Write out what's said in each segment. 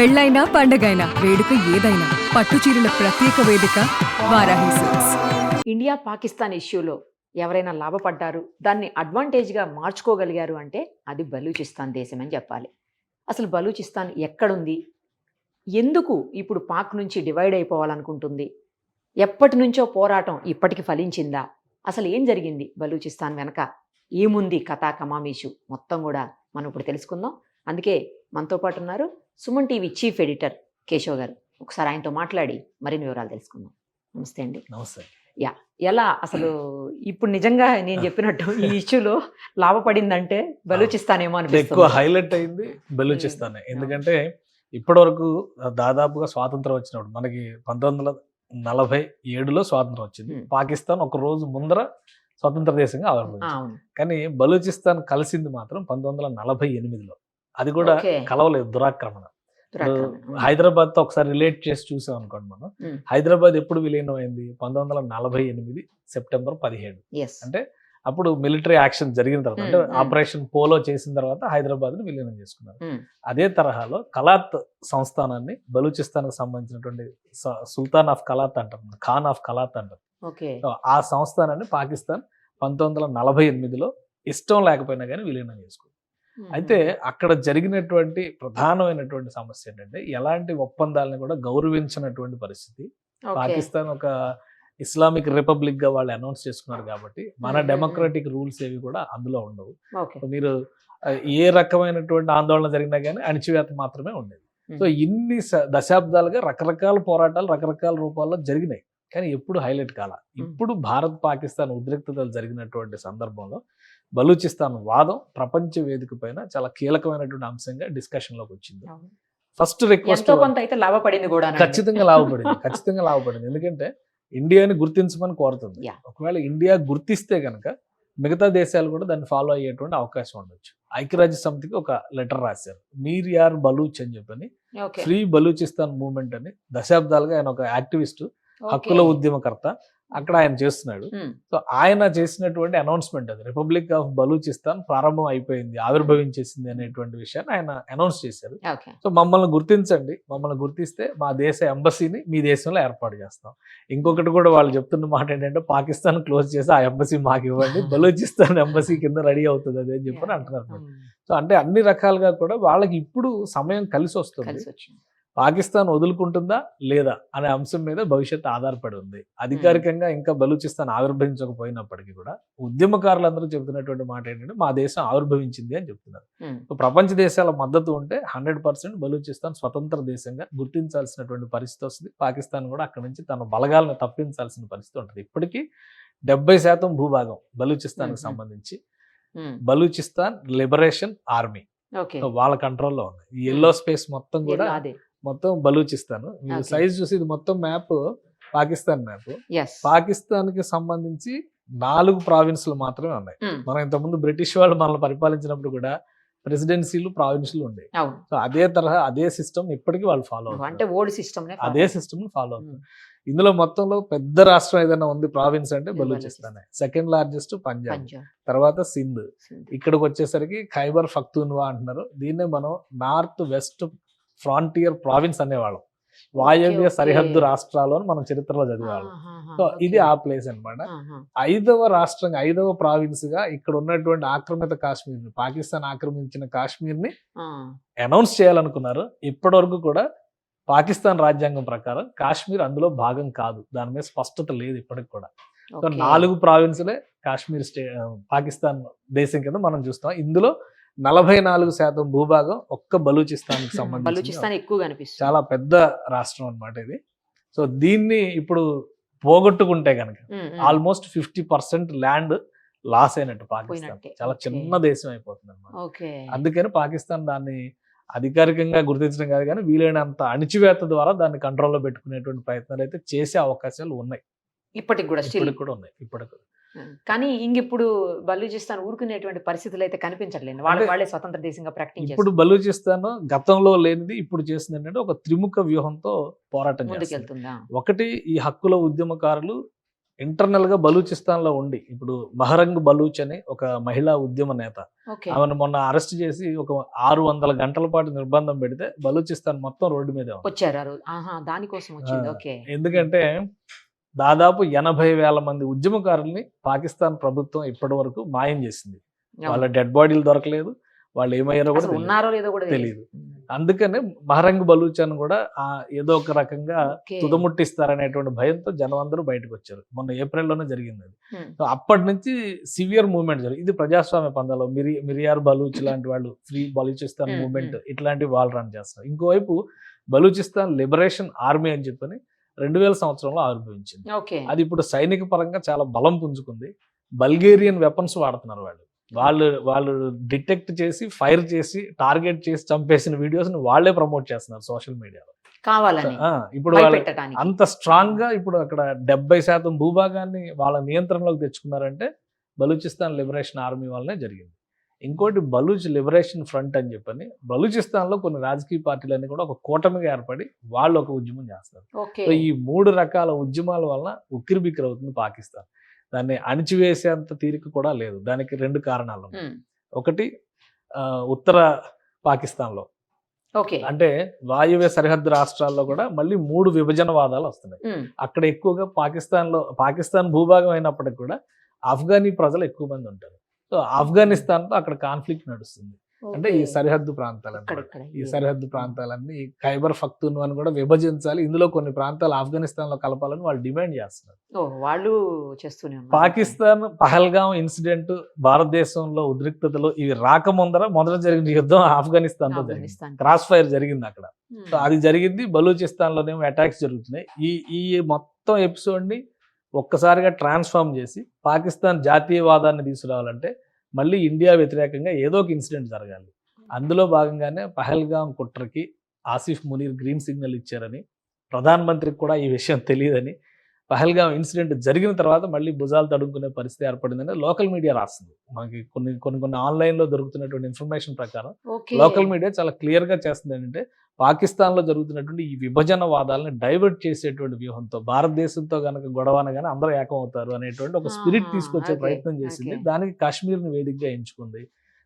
పెళ్ళైనా పండగైనా వేడుక ఏదైనా పట్టు చీరల ప్రత్యేక వేదిక వారాహి సిల్క్స్. ఇండియా పాకిస్తాన్ ఇష్యూలో ఎవరైనా లాభపడ్డారు, దాన్ని అడ్వాంటేజ్గా మార్చుకోగలిగారు అంటే అది బలూచిస్తాన్ దేశం అని చెప్పాలి. అసలు బలూచిస్తాన్ ఎక్కడుంది, ఎందుకు ఇప్పుడు పాక్ నుంచి డివైడ్ అయిపోవాలనుకుంటుంది, ఎప్పటి నుంచో పోరాటం ఇప్పటికి ఫలించిందా, అసలు ఏం జరిగింది బలూచిస్తాన్ వెనక, ఏముంది కథా కమామీషు మొత్తం కూడా మనం ఇప్పుడు తెలుసుకుందాం. అందుకే మనతో పాటు ఉన్నారు Suman TV chief editor Keshav గారు. ఒకసారి ఆయనతో మాట్లాడి మరిన్ని వివరాలు తెలుసుకుందాం. నమస్తే అండి. నమస్తే. ఎలా అసలు ఇప్పుడు నిజంగా నేను చెప్పినట్టు ఈ ఇష్యూలో లాభపడిందంటే బలూచిస్తాన్ ఏమో ఎక్కువ అనిపిస్తుంది. హైలైట్ అయింది బలూచిస్తానే. ఎందుకంటే ఇప్పటి వరకు దాదాపుగా స్వాతంత్రం వచ్చినప్పుడు మనకి 1947లో స్వాతంత్రం వచ్చింది. పాకిస్తాన్ ఒక రోజు ముందర స్వతంత్ర దేశంగా ఆవిర్భవించింది. అవును. కానీ బలూచిస్తాన్ కలిసింది మాత్రం 1948లో. అది కూడా ఓకే. కలవలేదు, దురాక్రమణ. దురాక్రమణ. హైదరాబాద్ తో ఒకసారి రిలేట్ చేసి చూసాం అనుకోండి మనం. ఉమ్. హైదరాబాద్ ఎప్పుడు విలీనం అయింది? 1948 సెప్టెంబర్ 17. Yes. అంటే అప్పుడు మిలిటరీ యాక్షన్ జరిగిన తర్వాత, అంటే ఆపరేషన్ పోలో చేసిన తర్వాత హైదరాబాద్ ని విలీనం చేసుకున్నారు. ఉమ్. అదే తరహాలో కలాత్ సంస్థానాన్ని బలూచిస్తాన్ కి సంబంధించినటువంటి సుల్తాన్ ఆఫ్ కలాత్ అంటారు, ఖాన్ ఆఫ్ కలాత్ అంటారు. ఓకే. సో ఆ సంస్థానాన్ని పాకిస్తాన్ 1948లో ఇష్టం లేకపోయినా కానీ విలీనం చేసుకుంది. అయితే అక్కడ జరిగినటువంటి ప్రధానమైనటువంటి సమస్య ఏంటంటే, ఎలాంటి ఒప్పందాలను కూడా గౌరవించినటువంటి పరిస్థితి. ఓకే. పాకిస్తాన్ ఒక ఇస్లామిక్ రిపబ్లిక్ గా వాళ్ళు అనౌన్స్ చేసుకున్నారు కాబట్టి మన డెమోక్రటిక్ రూల్స్ ఏవి కూడా అందులో ఉండవు. ఓకే. మీరు ఏ రకమైనటువంటి ఆందోళన జరిగినా కానీ అణిచివేత మాత్రమే ఉండేది. సో ఇన్ని దశాబ్దాలుగా రకరకాల పోరాటాలు రకరకాల రూపాల్లో జరిగినాయి, కానీ ఎప్పుడు హైలైట్ కాల. ఇప్పుడు భారత్ పాకిస్తాన్ ఉద్రిక్తతలు జరిగినటువంటి సందర్భంలో బలూచిస్తాన్ వాదం ప్రపంచ వేదిక పైన చాలా కీలకమైనటువంటి అంశంగా డిస్కషన్ లోకి వచ్చింది. ఫస్ట్ రిక్వెస్ట్ ఎంతో కొంత అయితే లాభపడింది కూడా. ఖచ్చితంగా లాభపడింది. ఎందుకంటే ఇండియాని గుర్తించమని కోరుతుంది. Yeah. ఒకవేళ ఇండియా గుర్తిస్తే కనుక మిగతా దేశాలు కూడా దాన్ని ఫాలో అయ్యేటువంటి అవకాశం ఉండొచ్చు. ఐక్యరాజ్య సమితికి ఒక లెటర్ రాశారు, మీర్ యార్ బలూచ్ అని చెప్పని. ఓకే. ఫ్రీ బలూచిస్తాన్ మూవ్మెంట్ అని దశాబ్దాలుగా ఆయన ఒక యాక్టివిస్ట్, హక్కుల ఉద్యమకర్త, అక్కడ ఆయన చేస్తున్నాడు. సో ఆయన చేసినటువంటి అనౌన్స్మెంట్ అది, రిపబ్లిక్ ఆఫ్ బలూచిస్తాన్ ప్రారంభం అయిపోయింది, ఆవిర్భవించేసింది అనేటువంటి విషయాన్ని ఆయన అనౌన్స్ చేశారు. ఓకే. సో మమ్మల్ని గుర్తించండి, మమ్మల్ని గుర్తిస్తే మా దేశ ఎంబసీని మీ దేశంలో ఏర్పాటు చేస్తాం. ఇంకొకటి కూడా వాళ్ళు చెప్తున్న మాట ఏంటంటే, పాకిస్తాన్ క్లోజ్ చేసి ఆ ఎంబసీ మాకు ఇవ్వండి, బలూచిస్తాన్ ఎంబసీ కింద రెడీ అవుతుంది అది అని చెప్పని అంటున్నారు. సో అంటే అన్ని రకాలుగా కూడా వాళ్ళకి ఇప్పుడు సమయం కలిసి వస్తుంది. కలిసి వచ్చింది. పాకిస్తాన్ వదులుకుంటుందా లేదా అనే అంశం మీద భవిష్యత్తు ఆధారపడి ఉంది. అధికారికంగా ఇంకా బలూచిస్తాన్ ఆవిర్భవించకపోయినప్పటికీ కూడా ఉద్యమకారులందరూ చెబుతున్నటువంటి మాట ఏంటంటే, మా దేశం ఆవిర్భవించింది అని చెప్తున్నారు. ప్రపంచ దేశాల మద్దతు ఉంటే 100% బలూచిస్తాన్ స్వతంత్ర దేశంగా గుర్తించాల్సినటువంటి పరిస్థితి వస్తుంది. పాకిస్తాన్ కూడా అక్కడ నుంచి తన బలగాలను తప్పించాల్సిన పరిస్థితి ఉంటుంది. ఇప్పటికీ 70% భూభాగం బలూచిస్తాన్ కి సంబంధించి బలూచిస్తాన్ లిబరేషన్ ఆర్మీ వాళ్ళ కంట్రోల్లో ఉంది. ఈ ఎల్లో స్పేస్ మొత్తం కూడా మొత్తం బలూచిస్తాన్. మీరు సైజ్ చూసి ఇది మొత్తం మ్యాప్ పాకిస్తాన్ మ్యాప్. పాకిస్తాన్ కి సంబంధించి 4 ప్రావిన్సులు మాత్రమే ఉన్నాయి. మనం ఇంతకుముందు బ్రిటిష్ వాళ్ళు మనల్ని పరిపాలించినప్పుడు కూడా ప్రెసిడెన్సీలు ప్రావిన్సులు ఉండేవి. సో అదే తరహా అదే సిస్టమ్ ఇప్పటికీ వాళ్ళు ఫాలో అవుతారు. అంటే ఓల్డ్ సిస్టమ్ అదే సిస్టమ్ ఫాలో అవుతారు. ఇందులో మొత్తంలో పెద్ద రాష్ట్రం ఏదైనా ఉంది ప్రావిన్స్ అంటే బలూచిస్తానే. సెకండ్ లార్జెస్ట్ పంజాబ్, తర్వాత సింధ్. ఇక్కడికి వచ్చేసరికి ఖైబర్ పఖ్తూన్వా అంటున్నారు. దీన్నే మనం నార్త్ వెస్ట్ ఫ్రాంటియర్ ప్రావిన్స్ అనేవాళ్ళం. వాయవ్య సరిహద్దు రాష్ట్రాలు అని మనం చరిత్రలో చదివేవాళ్ళం. సో ఇది ఆ ప్లేస్ అన్నమాట. 5వ రాష్ట్రంగా 5వ ప్రావిన్స్ గా ఇక్కడ ఉన్నటువంటి ఆక్రమిత కాశ్మీర్ ని, పాకిస్తాన్ ఆక్రమించిన కాశ్మీర్ ని అనౌన్స్ చేయాలనుకున్నారు. ఇప్పటి వరకు కూడా పాకిస్తాన్ రాజ్యాంగం ప్రకారం కాశ్మీర్ అందులో భాగం కాదు, దాని మీద స్పష్టత లేదు ఇప్పటికి కూడా. సో 4 ప్రావిన్సులే కాశ్మీర్ పాకిస్తాన్ దేశం కింద మనం చూస్తాం. ఇందులో 44% భూభాగం ఒక్క బలూచిస్తాన్ కి సంబంధించి చాలా పెద్ద రాష్ట్రం అన్నమాట ఇది. సో దీన్ని ఇప్పుడు పోగొట్టుకుంటే కనుక ఆల్మోస్ట్ 50% ల్యాండ్ లాస్ అయినట్టు పాకిస్తాన్. చాలా చిన్న దేశం అయిపోతుంది అన్నమాట. అందుకని పాకిస్తాన్ దాన్ని అధికారికంగా గుర్తించడం కాదు, కానీ వీలైనంత అణిచివేత ద్వారా దాన్ని కంట్రోల్లో పెట్టుకునేటువంటి ప్రయత్నాలు అయితే చేసే అవకాశాలు ఉన్నాయి. ఇప్పటికి కూడా ఉన్నాయి ఇప్పటికి. కానీ ఇంగిప్పుడు బలూచిస్తాన్ ఊరుకునేటువంటి పరిస్థితులు అయితే కనిపించట్లేదు. వాళ్ళే స్వతంత్ర దేశంగా ప్రకటించారు. ఇప్పుడు బలూచిస్తాన్ గతంలో లేనిది ఇప్పుడు చేస్తుంది ఏంటంటే, ఒక త్రిముఖ వ్యూహంతో పోరాటం చేస్తుంది. ఒకటి, ఈ హక్కుల ఉద్యమకారులు ఇంటర్నల్ గా బలూచిస్తాన్ లో ఉండి ఇప్పుడు మహరంగ్ బలూచ్ అని ఒక మహిళా ఉద్యమ నేత, ఓకే. ఆమెను మొన్న అరెస్ట్ చేసి ఒక 600 గంటల పాటు నిర్బంధం పెడితే బలూచిస్తాన్ మొత్తం రోడ్డు మీదే ఉంది. వచ్చారు ఆ రోజు. ఆహా! దానికోసం వచ్చింది. ఓకే. ఎందుకంటే దాదాపు 80,000 మంది ఉద్యమకారుల్ని పాకిస్తాన్ ప్రభుత్వం ఇప్పటి వరకు మాయం చేసింది. వాళ్ళ అవును. డెడ్ బాడీలు దొరకలేదు, వాళ్ళు ఏమయ్యారో కూడా అసలు తెలియదు. ఉన్నారో లేదో కూడా తెలీదు. అందుకనే మహరంగ్ బలూచ్ అని కూడా ఏదో ఒక రకంగా ఓకే. తుదముట్టిస్తారనేటువంటి భయంతో జనం అందరూ బయటకు వచ్చారు. మొన్న ఏప్రిల్లోనే జరిగింది అది. హ్మ్. సో అప్పటి నుంచి సివియర్ మూవ్మెంట్ జరిగింది. ఇది ప్రజాస్వామ్య పందాలో మిరియార్ బలూచ్ లాంటి వాళ్ళు, ఫ్రీ బలూచిస్తాన్ Hmm, మూవ్మెంట్ ఇట్లాంటివి వాళ్ళు రన్ చేస్తారు. ఇంకోవైపు బలూచిస్తాన్ లిబరేషన్ ఆర్మీ అని చెప్పని 2000 సంవత్సరంలో ఆవిర్భవించింది. ఓకే. అది ఇప్పుడు సైనిక పరంగా చాలా బలం పుంజుకుంది. బల్గేరియన్ వెపన్స్ వాడుతున్నారు వాళ్ళు. వాళ్ళు డిటెక్ట్ చేసి, ఫైర్ చేసి, టార్గెట్ చేసి చంపేసిన వీడియోస్ ని వాళ్ళే ప్రమోట్ చేస్తున్నారు సోషల్ మీడియాలో. కావాలని ఇప్పుడు వాళ్ళు భయపెట్టడానికి. అంత స్ట్రాంగ్ గా ఇప్పుడు అక్కడ 70% భూభాగాన్ని వాళ్ళ నియంత్రణలోకి తెచ్చుకున్నారంటే బలూచిస్తాన్ లిబరేషన్ ఆర్మీ వల్లనే జరిగింది. ఇంకోటి బలూచ్ లిబరేషన్ ఫ్రంట్ అని చెప్పని బలూచిస్తాన్ లో కొన్ని రాజకీయ పార్టీలన్నీ కూడా ఒక కూటమిగా ఏర్పడి వాళ్ళు ఒక ఉద్యమం చేస్తారు. ఓకే. సో ఈ 3 రకాల ఉద్యమాల వలన ఉక్కిరిబిక్కిరి అవుతుంది పాకిస్తాన్. దాన్ని అణిచివేసేంత తీరిక కూడా లేదు. దానికి 2 కారణాలు ఉన్నాయి. హ్మ్. ఒకటి ఉత్తర పాకిస్తాన్లో ఓకే. అంటే వాయువ్య సరిహద్దు రాష్ట్రాల్లో కూడా మళ్ళీ 3 విభజనవాదాలు వస్తున్నాయి. హ్మ్. అక్కడ ఎక్కువగా పాకిస్తాన్ భూభాగం అయినప్పటికీ కూడా ఆఫ్ఘనీ ప్రజలు ఎక్కువ మంది ఉంటారు. సో ఆఫ్ఘనిస్తాన్తో అక్కడ కాన్ఫ్లిక్ట్ నడుస్తుంది. అంటే ఈ ఓకే. సరిహద్దు ప్రాంతాలు ఇక్కడిక్కడ ఈ సరిహద్దు ప్రాంతాలన్నీ ఖైబర్ పఖ్తూన్వాని కూడా విభజించాలి, ఇందులో కొన్ని ప్రాంతాలు ఆఫ్ఘనిస్తాన్ లో కలపాలని వాళ్ళు డిమాండ్ చేస్తున్నారు. ఓ వాళ్ళు చేస్తూనే ఉన్నారు. పాకిస్తాన్ పహల్గాం ఇన్సిడెంట్, భారతదేశంలో ఉద్రిక్తతలు ఇవి మొదట జరిగిన యుద్ధం ఆఫ్ఘనిస్తాన్ తో జరిగింది. ఆఫ్ఘనిస్తాన్. క్రాస్ ఫైర్ జరిగింది అక్కడ. హ్మ్. సో అది జరిగింది. బలూచిస్తాన్ లోనేమో అటాక్స్ జరుగుతున్నాయి. ఈ మొత్తం ఎపిసోడ్ ని ఒక్కసారిగా ట్రాన్స్ఫార్మ్ చేసి పాకిస్తాన్ జాతీయవాదాన్ని తీసుకురావాలంటే మళ్ళీ ఇండియా వ్యతిరేకంగా ఏదో ఒక ఇన్సిడెంట్ జరగాలి. అందులో భాగంగానే పహల్గాం కుట్రకి ఆసిఫ్ మునీర్ గ్రీన్ సిగ్నల్ ఇచ్చారని, ప్రధానమంత్రికి కూడా ఈ విషయం తెలియదని, పహల్గాం ఇన్సిడెంట్ జరిగిన తర్వాత మళ్ళీ భుజాలు తడుముకునే పరిస్థితి ఏర్పడిందని లోకల్ మీడియా రాస్తుంది. మనకి కొన్ని ఆన్లైన్లో దొరుకుతున్నటువంటి ఇన్ఫర్మేషన్ ప్రకారం ఓకే. లోకల్ మీడియా చాలా క్లియర్గా చేస్తుంది ఏంటంటే పాకిస్తాన్లో జరుగుతున్నటువంటి ఈ విభజనవాదాలను డైవర్ట్ చేసేటువంటి వ్యూహంతో భారతదేశంతో కనుక గొడవన కానీ అందరూ ఏకం అవుతారు అనేటువంటి ఒక స్పిరిట్ తీసుకొచ్చే ఓకే. ప్రయత్నం చేసింది. ఓకే. దానికి కాశ్మీర్ని వేదికగా ఎంచుకుంది.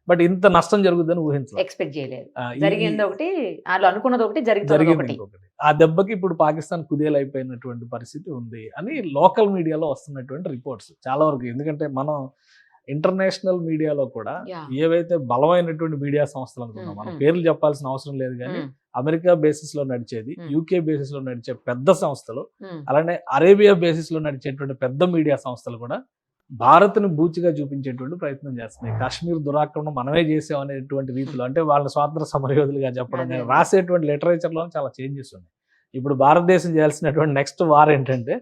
బట్ ఇంత నష్టం జరుగుతుందని ఊహించలేదు. ఎక్స్పెక్ట్ చేయలేదు. జరిగింది ఒకటి, వాళ్ళు అనుకున్నది ఒకటి, జరిగింది జరిగింది ఒకటి. ఇంకొకటి. ఆ దెబ్బకి ఇప్పుడు పాకిస్తాన్ కుదేలైపోయినటువంటి పరిస్థితి ఉంది అని లోకల్ మీడియాలో వస్తున్నటువంటి రిపోర్ట్స్ చాలా వరకు. ఎందుకంటే మనం ఇంటర్నేషనల్ మీడియాలో కూడా Yeah. ఏవైతే బలమైనటువంటి మీడియా సంస్థలు అనుకున్నాం, మనం పేర్లు చెప్పాల్సిన అవసరం లేదు కానీ అమెరికా బేసిస్ లో నడిచేది, యూకే బేసిస్ లో నడిచే పెద్ద సంస్థలు, అలానే అరేబియా బేసిస్ లో నడిచేటువంటి పెద్ద మీడియా సంస్థలు కూడా భారత్ను బూచిగా చూపించేటువంటి ప్రయత్నం చేస్తున్నాయి. కాశ్మీర్ దురాక్రమణ మనమే చేసాం అనేటువంటి రీతిలో, అంటే వాళ్ళ స్వాతంత్ర సమరయోధులుగా చెప్పడం, అదే. రాసేటువంటి లిటరేచర్లో చాలా చేంజెస్ ఉన్నాయి. ఇప్పుడు భారతదేశం చేయాల్సినటువంటి నెక్స్ట్ వార్ ఏంటంటే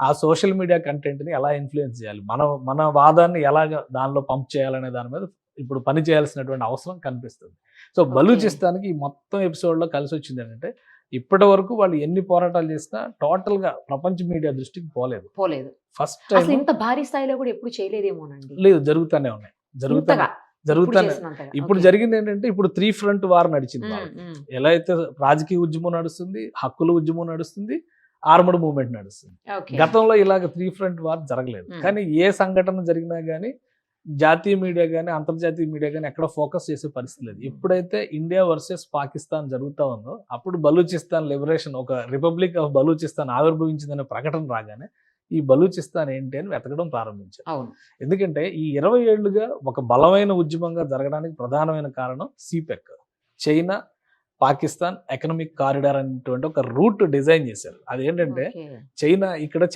ఆ సోషల్ మీడియా కంటెంట్ ని ఎలా ఇన్ఫ్లుయెన్స్ చేయాలి, మన వాదాన్ని ఎలా దానిలో పంప్ చేయాలనే దాని మీద ఇప్పుడు పని చేయాల్సినటువంటి అవసరం కనిపిస్తుంది. సో బలూచిస్తాన్కి ఈ మొత్తం ఎపిసోడ్ లో కలిసి వచ్చింది ఏంటంటే ఇప్పటి వరకు వాళ్ళు ఎన్ని పోరాటాలు చేసినా టోటల్ గా ప్రపంచ మీడియా దృష్టికి పోలేదు. ఫస్ట్ అసలు టైం ఇంత భారీ స్థాయిలో కూడా ఎప్పుడు చేయలేదేమోనండి. లేదు, జరుగుతూనే ఉన్నాయి. ఇంతగా జరుగుతానే చేసినంతగా. ఇప్పుడు ఓకే. జరిగింది ఏంటంటే ఇప్పుడు 3 ఫ్రంట్ వార్ నడిచింది ఉమ్, వాళ్ళకి. ఉమ్. ఎలా అయితే రాజకీయ ఉద్యమం నడుస్తుంది, హక్కుల ఉద్యమం నడుస్తుంది, ఆర్మడ్ మూవ్మెంట్ నడుస్తుంది. ఓకే. గతంలో ఇలాగ 3 ఫ్రంట్ వార్ జరగలేదు. కానీ ఏ సంఘటన జరిగినా కానీ జాతీయ మీడియా కానీ అంతర్జాతీయ మీడియా కానీ ఎక్కడ ఫోకస్ చేసే పరిస్థితి లేదు. ఎప్పుడైతే ఇండియా వర్సెస్ పాకిస్తాన్ జరుగుతూ ఉందో అప్పుడు బలూచిస్తాన్ లిబరేషన్, ఒక రిపబ్లిక్ ఆఫ్ బలూచిస్తాన్ ఆవిర్భవించిందనే ప్రకటన రాగానే ఈ బలూచిస్తాన్ ఏంటి అని వెతకడం ప్రారంభించారు. అవును. ఎందుకంటే ఈ 20 ఏళ్లుగా ఒక బలమైన ఉద్యమంగా జరగడానికి ప్రధానమైన కారణం సిపెక్, చైనా పాకిస్తాన్ ఎకనామిక్ కారిడార్ అనేటువంటి ఒక రూట్ డిజైన్ చేశారు. అదేంటంటే ఓకే.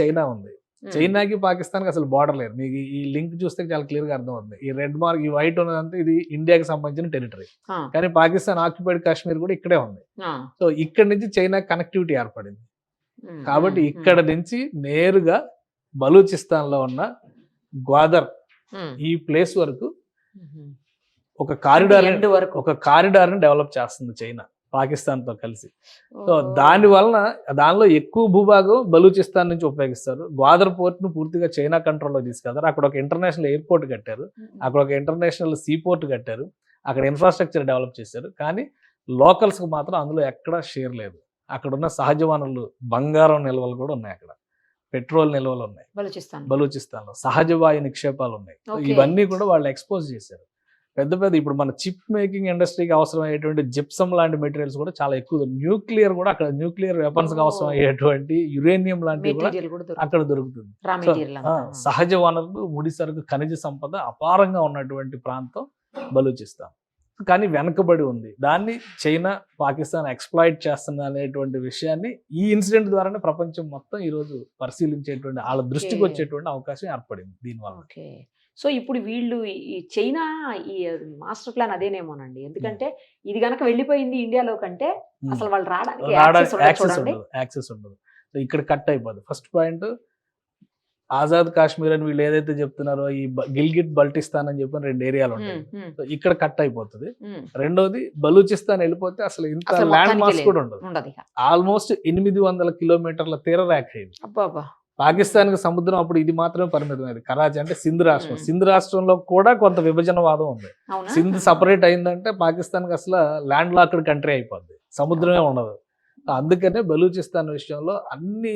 చైనా ఉంది, ఉమ్. చైనాకి పాకిస్తాన్కి అసలు బార్డర్ లేదు. మీకు ఈ లింక్ చూస్తే చాలా క్లియర్ గా అర్థమవుతుంది. ఈ రెడ్ మార్క్, ఈ వైట్ ఉన్నదంతా ఇది ఇండియాకి సంబంధించిన టెరిటరీ. ఆ, కానీ పాకిస్తాన్ ఆక్యుపైడ్ కాశ్మీర్ కూడా ఇక్కడే ఉంది. ఆ. సో ఇక్కడ నుంచి చైనా కనెక్టివిటీ ఏర్పడింది. ఉమ్, కాబట్టి ఉమ్, ఇక్కడ నుంచి నేరుగా బలూచిస్తాన్ లో ఉన్న గ్వాదర్ ఉమ్. ఈ ప్లేస్ వరకు ఉమ్. ఒక కారిడార్ ఎండ్ వరకు. ని డెవలప్ చేస్తుంది చైనా పాకిస్తాన్ తో కలిసి. సో ఓ. దాని వలన దానిలో ఎక్కువ భూభాగం బలూచిస్తాన్ నుంచి ఉపయోగిస్తారు. గ్వాదర్ పోర్ట్ ను పూర్తిగా చైనా కంట్రోల్లో తీసుకెళ్తారు. అక్కడ ఒక ఇంటర్నేషనల్ ఎయిర్పోర్ట్ కట్టారు, అక్కడ ఒక ఇంటర్నేషనల్ సీ పోర్ట్ కట్టారు, అక్కడ ఇన్ఫ్రాస్ట్రక్చర్ డెవలప్ చేశారు. కానీ లోకల్స్ కు మాత్రం అందులో ఎక్కడా షేర్ లేదు. అక్కడ ఉన్న సహజ వనరులు, బంగారం నిల్వలు కూడా ఉన్నాయి అక్కడ. పెట్రోల్ నిల్వలు ఉన్నాయి బలూచిస్తాన్లో, సహజ వాయు నిక్షేపాలు ఉన్నాయి. So Okay. ఇవన్నీ కూడా వాళ్ళు ఎక్స్పోజ్ చేశారు. పెద్ద పెద్ద ఇప్పుడు మన చిప్ మేకింగ్ ఇండస్ట్రీకి అవసరమయ్యేటువంటి జిప్సమ్ లాంటి మెటీరియల్స్ కూడా చాలా ఎక్కువ. న్యూక్లియర్ కూడా అక్కడ న్యూక్లియర్ వెపన్స్ కి అవసరం అయ్యేటువంటి యురేనియం లాంటివి కూడా అక్కడ దొరుకుతుంది. సహజ వనరులు, ముడి సరుకు, ఖనిజ సంపద అపారంగా ఉన్నటువంటి ప్రాంతం బలూచిస్తాన్. కానీ వెనకబడి ఉంది. దాన్ని చైనా, పాకిస్తాన్ ఎక్స్ప్లాయిట్ చేస్తుంది అనేటువంటి విషయాన్ని ఈ ఇన్సిడెంట్ ద్వారానే ప్రపంచం మొత్తం ఈ రోజు పరిశీలించేటువంటి, వాళ్ళ దృష్టికి వచ్చేటువంటి అవకాశం ఏర్పడింది దీనివల్ల. సో ఇప్పుడు వీళ్ళు ఈ చైనా ఈ మాస్టర్ ప్లాన్ అదేనేమోనండి, ఎందుకంటే ఇది గనక వెళ్ళిపోయింది ఇండియాలో కంటే అసలు వాళ్ళు రావడానికి యాక్సెస్ ఉండదు. సో ఇక్కడ కట్ అయిపోదు. ఫస్ట్ పాయింట్, ఆజాద్ కాశ్మీర్ అని వీళ్ళు ఏదైతే చెప్తున్నారో ఈ గిల్గిట్ బల్టిస్తాన్ అని చెప్పిన 2 ఏరియాలు ఉంటాయి. సో ఇక్కడ కట్ అయిపోతుంది. రెండోది, బలూచిస్తాన్ వెళ్ళిపోతే అసలు ఇంత ల్యాండ్ మాస్ కూడా ఉండదు. ఆల్మోస్ట్ 800 కిలోమీటర్ల తీరరేఖ ఇది. పాకిస్తాన్ కి సముద్రం అప్పుడు ఇది మాత్రమే పరిమితమైంది. కరాచీ అంటే సింధ్ రాష్ట్రం. సింధ్ రాష్ట్రంలో కూడా కొంత విభజనవాదం ఉంది. సింధ్ సపరేట్ అయిందంటే పాకిస్తాన్ కి అసలు ల్యాండ్ లాక్డ్ కంట్రీ అయిపోద్ది, సముద్రమే ఉండదు. అందుకనే బలూచిస్తాన్ విషయంలో అన్ని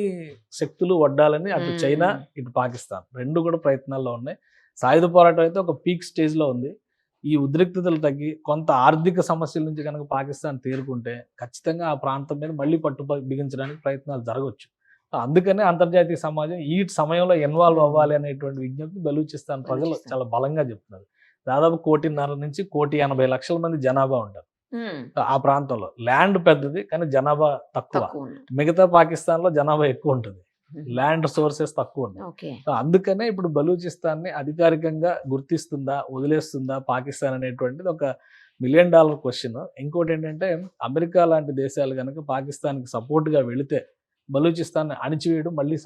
శక్తులు వడ్డాలని అటు చైనా, ఇటు పాకిస్తాన్ 2 కూడా ప్రయత్నాల్లో ఉన్నాయి. సాయుధ పోరాటం అయితే ఒక పీక్ స్టేజ్ లో ఉంది. ఈ ఉద్రిక్తతలు తగ్గి కొంత ఆర్థిక సమస్యల నుంచి కనుక పాకిస్తాన్ తేరుకుంటే ఖచ్చితంగా ఆ ప్రాంతం మీద మళ్ళీ పట్టు బిగించడానికి ప్రయత్నాలు జరగవచ్చు. అందుకనే అంతర్జాతీయ సమాజం ఈ సమయంలో ఇన్వాల్వ్ అవ్వాలి అనేటువంటి విజ్ఞప్తి బలూచిస్తాన్ ప్రజలు చాలా బలంగా చెప్తున్నారు. దాదాపు 1.5 నుంచి 1.80 మంది జనాభా ఉంటారు ఆ ప్రాంతంలో. ల్యాండ్ పెద్దది కానీ జనాభా తక్కువ. మిగతా పాకిస్తాన్ లో జనాభా ఎక్కువ ఉంటుంది, ల్యాండ్ సోర్సెస్ తక్కువ ఉన్నాయి. అందుకనే ఇప్పుడు బలూచిస్తాన్ ని అధికారికంగా గుర్తిస్తుందా, వదిలేస్తుందా పాకిస్తాన్ అనేటువంటిది ఒక $1 మిలియన్ క్వశ్చన్. ఇంకోటి ఏంటంటే, అమెరికా లాంటి దేశాలు కనుక పాకిస్తాన్ కి సపోర్ట్ గా వెళితే బలూచిస్తాన్ అణిచివేయడం మళ్ళీ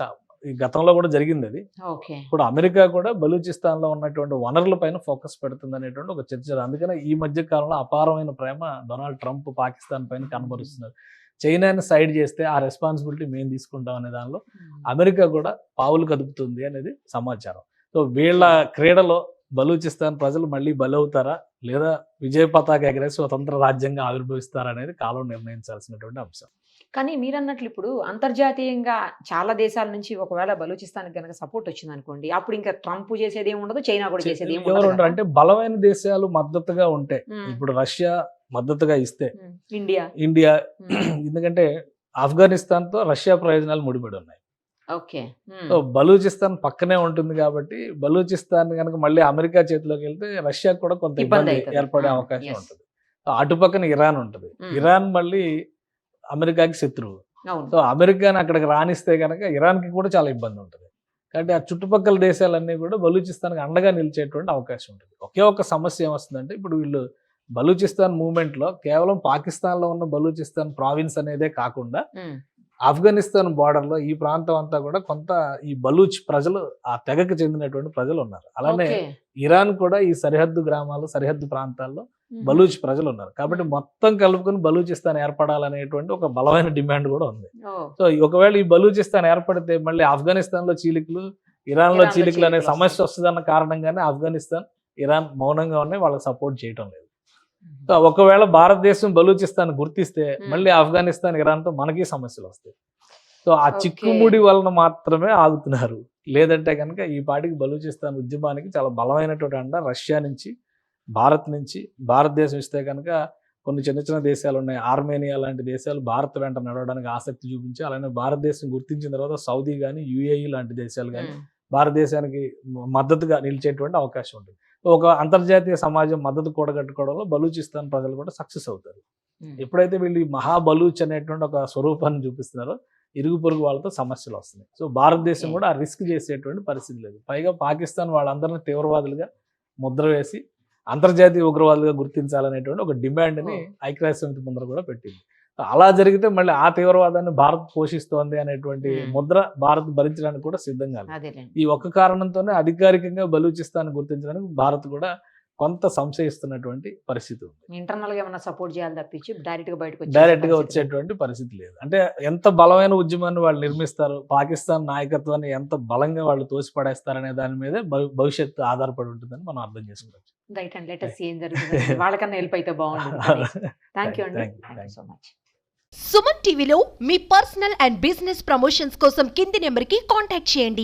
గతంలో కూడా జరిగింది అది. ఇప్పుడు అమెరికా కూడా బలూచిస్తాన్ లో ఉన్నటువంటి వనరుల పైన ఫోకస్ పెడుతుంది అనేటువంటి ఒక చర్చ. అందుకనే ఈ మధ్య కాలంలో అపారమైన ప్రేమ డొనాల్డ్ ట్రంప్ పాకిస్తాన్ పైన కనబరుస్తున్నారు. చైనాని సైడ్ చేస్తే ఆ రెస్పాన్సిబిలిటీ మేము తీసుకుంటాం అనే దానిలో అమెరికా కూడా పావులు కదుపుతుంది అనేది సమాచారం. సో వీళ్ళ క్రీడలో బలూచిస్తాన్ ప్రజలు మళ్ళీ బలవుతారా, లేదా విజయ పతాక ఎగరేసి స్వతంత్ర రాజ్యంగా ఆవిర్భవిస్తారా అనేది కాలం నిర్ణయించాల్సినటువంటి అంశం. కానీ మీరు అన్నట్లు ఇప్పుడు అంతర్జాతీయంగా చాలా దేశాల నుంచి ఒకవేళ బలూచిస్తానికి కనుక సపోర్ట్ వచ్చింది అనుకోండి, అప్పుడు ఇంకా ట్రంప్ చేసేది ఏమి ఉండదు, చైనా కూడా చేసేది ఏమి ఉండదు. అంటే బలమైన దేశాలు మద్దతుగా ఉంటే, ఇప్పుడు రష్యా మద్దతుగా ఇస్తే, ఇండియా ఎందుకంటే ఆఫ్ఘనిస్తాన్ తో రష్యా ప్రయోజనాలు ముడిపడి ఉన్నాయి. సో బలూచిస్తాన్ పక్కనే ఉంటుంది కాబట్టి బలూచిస్తాన్ కనుక మళ్ళీ అమెరికా చేతిలోకి వెళ్తే రష్యాకు కూడా కొంత ఇబ్బంది ఏర్పడే అవకాశం ఉంటుంది. అటుపక్కన ఇరాన్ ఉంటుంది. ఇరాన్ మళ్ళీ అమెరికాకి శత్రువు. సో అమెరికాని అక్కడికి రాణిస్తే కనుక ఇరాన్ కి కూడా చాలా ఇబ్బంది ఉంటుంది. కాబట్టి ఆ చుట్టుపక్కల దేశాలన్నీ కూడా బలూచిస్తాన్కి అండగా నిలిచేటువంటి అవకాశం ఉంటుంది. ఒకే ఒక సమస్య ఏమొస్తుందంటే, ఇప్పుడు వీళ్ళు బలూచిస్తాన్ మూవ్మెంట్ లో కేవలం పాకిస్తాన్ లో ఉన్న బలూచిస్తాన్ ప్రావిన్స్ అనేదే కాకుండా ఆఫ్ఘనిస్తాన్ బార్డర్ లో ఈ ప్రాంతం అంతా కూడా కొంత ఈ బలూచ్ ప్రజలు, ఆ తెగకు చెందినటువంటి ప్రజలు ఉన్నారు. అలానే ఇరాన్ కూడా ఈ సరిహద్దు గ్రామాలు, సరిహద్దు ప్రాంతాల్లో బలూచ్ ప్రజలు ఉన్నారు. కాబట్టి మొత్తం కలుపుకొని బలూచిస్తాన్ ఏర్పడాలనేటువంటి ఒక బలమైన డిమాండ్ కూడా ఉంది. సో ఒకవేళ ఈ బలూచిస్తాన్ ఏర్పడితే మళ్ళీ ఆఫ్ఘనిస్తాన్ లో చీలికలు, ఇరాన్ లో చీలికలు అనే సమస్య వస్తుందన్న కారణంగానే ఆఫ్ఘనిస్తాన్, ఇరాన్ మౌనంగా ఉన్నాయి, వాళ్ళకి సపోర్ట్ చేయటం లేదు. సో ఒకవేళ భారతదేశం బలూచిస్తాన్ గుర్తిస్తే మళ్ళీ ఆఫ్ఘనిస్తాన్, ఇరాన్ తో మనకి సమస్యలు వస్తాయి. సో ఆ చిక్కుముడి వలన మాత్రమే ఆగుతున్నారు. లేదంటే కనుక ఈ పాటికి బలూచిస్తాన్ ఉద్యమానికి చాలా బలమైనటువంటి అండ రష్యా నుంచి, భారత్ నుంచి. భారతదేశం ఇస్తే కనుక కొన్ని చిన్న చిన్న దేశాలు ఉన్నాయి, ఆర్మేనియా లాంటి దేశాలు భారత్ వెంట నడవడానికి ఆసక్తి చూపించి, అలానే భారతదేశం గుర్తించిన తర్వాత సౌదీ కానీ, యుఏఈ లాంటి దేశాలు కానీ భారతదేశానికి మద్దతుగా నిలిచేటువంటి అవకాశం ఉంటుంది. ఒక అంతర్జాతీయ సమాజం మద్దతు కూడగట్టుకోవడంలో బలూచిస్తాన్ ప్రజలు కూడా సక్సెస్ అవుతారు. ఎప్పుడైతే వీళ్ళు ఈ మహాబలూచ్ అనేటువంటి ఒక స్వరూపాన్ని చూపిస్తున్నారో ఇరుగు పొరుగు వాళ్ళతో సమస్యలు వస్తున్నాయి. సో భారతదేశం కూడా ఆ రిస్క్ చేసేటువంటి పరిస్థితి లేదు. పైగా పాకిస్తాన్ వాళ్ళందరినీ తీవ్రవాదులుగా ముద్ర వేసి అంతర్జాతీయ ఉగ్రవాదులుగా గుర్తించాలనేటువంటి ఒక డిమాండ్ని ఐక్యరాజ్య సమితి ముందర కూడా పెట్టింది. అలా జరిగితే మళ్ళీ ఆ తీవ్రవాదాన్ని భారత్ పోషిస్తోంది అనేటువంటి ముద్ర భారత్ భరించడానికి కూడా సిద్ధంగా లేదు. ఈ ఒక్క కారణంతోనే అధికారికంగా బలూచిస్తాన్ గుర్తించడానికి భారత్ కూడా కొంత సంశయిస్తున్నటువంటి పరిస్థితి ఉంది. ఇంటర్నల్ గా ఏమైనా సపోర్ట్ చేయాలి తప్పించి డైరెక్ట్ గా వచ్చేటువంటి పరిస్థితి లేదు. అంటే ఎంత బలమైన ఉద్యమాన్ని వాళ్ళు నిర్మిస్తారు, పాకిస్తాన్ నాయకత్వాన్ని ఎంత బలంగా వాళ్ళు తోసిపడేస్తారనే దాని మీదే భవిష్యత్తు ఆధారపడి ఉంటుందని మనం అర్థం చేసుకోవచ్చు. Right and let us see ఏం జరుగుతుంది. వాళ్ళకన్నా హెల్ప్ అయితే బాగుంటుంది. థ్యాంక్ యూ అండి. Thank you so much. Suman టీవీలో మీ పర్సనల్ అండ్ బిజినెస్ ప్రమోషన్స్ కోసం కింది నెంబర్కి కాంటాక్ట్ చేయండి.